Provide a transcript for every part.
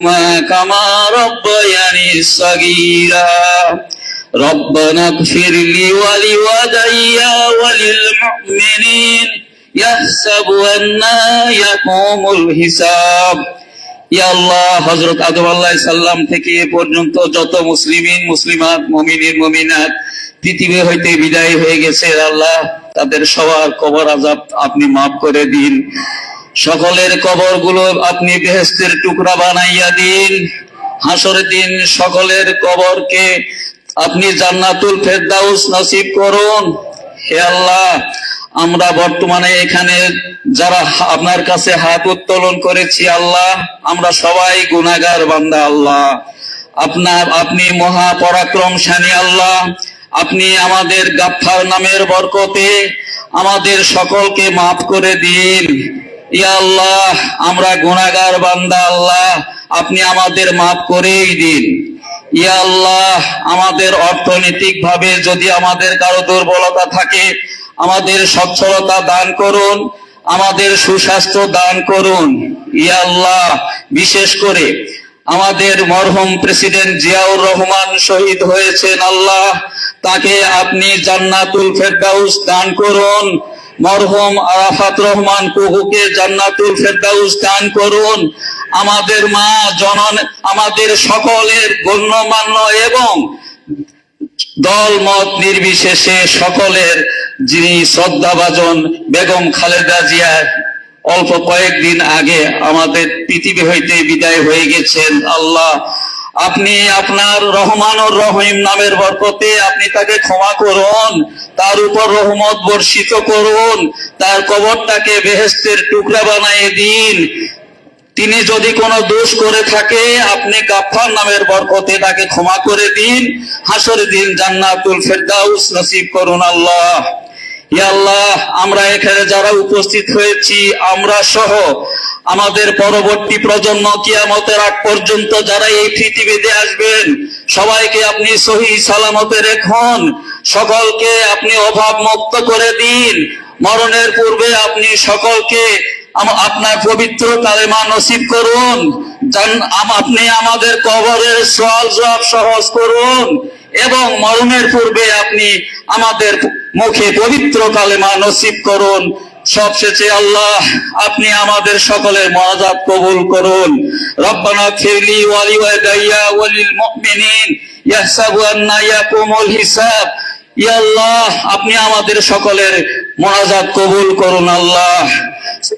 كما ربياني صغيرا ربنا اغفر لي ولوالدي وللمؤمنين يحسب أن يقوم الحساب। ইয়া আল্লাহ, হযরত আদম আলাইহিস সালাম থেকে এ পর্যন্ত যত মুসলিমিন মুসলিমাত মুমিনিন মুমিনাত পৃথিবী হইতে বিদায় হয়ে গেছে, আল্লাহ তাদের সবার কবর আযাব আপনি মাফ করে দিন। সকলের কবরগুলো আপনি বেহেশতের টুকরা বানাইয়া দিন। হাসরের দিন সকলের কবরকে আপনি জান্নাতুল ফেরদাউস নসিব করুন। হে আল্লাহ, আমরা বর্তমানে এখানে যারা আপনার কাছে হাত উত্তোলন করেছি, আল্লাহ আমরা সবাই গুনাহগার বান্দা। আল্লাহ আপনি মহা পরাক্রমশালী। আল্লাহ আপনি আমাদের গাফফার নামের বরকতে আমাদের সকলকে মাফ করে দিন। ইয়া আল্লাহ, আমরা গুনাহগার বান্দা। আল্লাহ আপনি আমাদের মাফ করেই দিন। ইয়া আল্লাহ, আমাদের অর্থনৈতিক ভাবে যদি আমাদের কারো দুর্বলতা থাকে, আমাদের সচ্ছলতা দান করুন, আমাদের সুস্বাস্থ্য দান করুন। ইয়া আল্লাহ, বিশেষ করে আমাদের মরহুম প্রেসিডেন্ট জিয়াউর রহমান শহীদ হয়েছেন, আল্লাহ তাকে আপনি জান্নাতুল ফেরদাউস দান করুন। মরহুম আরাফাত রহমান কুহুকে জান্নাতুল ফেরদাউস দান করুন। আমাদের মা জনন, আমাদের সকলের গণ্যমান্য এবং দল মত নির্বিশেষে সকলের যিনি শ্রদ্ধাভাজন বেগম খালেদা জিয়া অল্প কয়েকদিন আগে আমাদের পৃথিবী হইতে বিদায় হয়ে গেছেন, আল্লাহ আপনি আপনার রহমানুর রহিম নামের বরকতে আপনি তাকে ক্ষমা করুন, তার উপর রহমত বর্ষিত করুন, তার কবরটাকে বেহেশতের টুকরা বানিয়ে দিন। তিনি যদি কোনো দোষ করে থাকে আপনি গাফফার নামের বরকতে তাকে ক্ষমা করে দিন। হাসরের দিন জান্নাতুল ফেরদাউস নসিব করুন। আল্লাহ ইয়া আল্লাহ, আমরা এখানে যারা উপস্থিত হয়েছি, আমরা সহ আমাদের পরবর্তী প্রজন্ম কিয়ামতের আগ পর্যন্ত যারা এই পৃথিবীতে আসবেন, সবাইকে আপনি সহি সালামতে রাখুন, সকলকে আপনি অভাব মুক্ত করে দিন। মরণের পূর্বে আপনি সকলকে আপনার পবিত্র কালেমা নসিব করুন। আপনি আমাদের কবরের সওয়াল জবাব সহজ করুন এবং মরণের পূর্বে আপনি আমাদের মুখে পবিত্র কালেমা নসিব করুন। সবশেষে আল্লাহ আপনি আমাদের সকলের মুনাজাত কবুল করুন। রব্বানা ফিরলি ওয়ালিওয়ালিদাইয়া ওয়ালিল মুমিনিন ইয়াহসাবু আন্না ইয়াকুমুল হিসাব। ইয়া আল্লাহ, আপনি আমাদের সকলের মুনাজাত কবুল করুন। আল্লাহ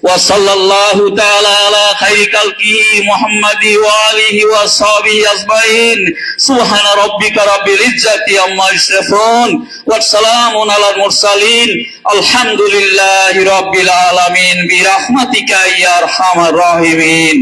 ওয়া সাল্লাল্লাহু তাআলা আলা খাইরি খালকিহি মুহাম্মাদি ওয়া আলিহি ওয়া সাহবিহি আজমাইন। সুবহানা রাব্বিকা রাব্বিল ইজ্জাতি আম্মা ইয়াসিফুন ওয়া সালামুন আলাল মুরসালিন। আলহামদুলিল্লাহি রাব্বিল আলামিন বিরহমাতিকা ইয়া আরহামার রাহিমিন।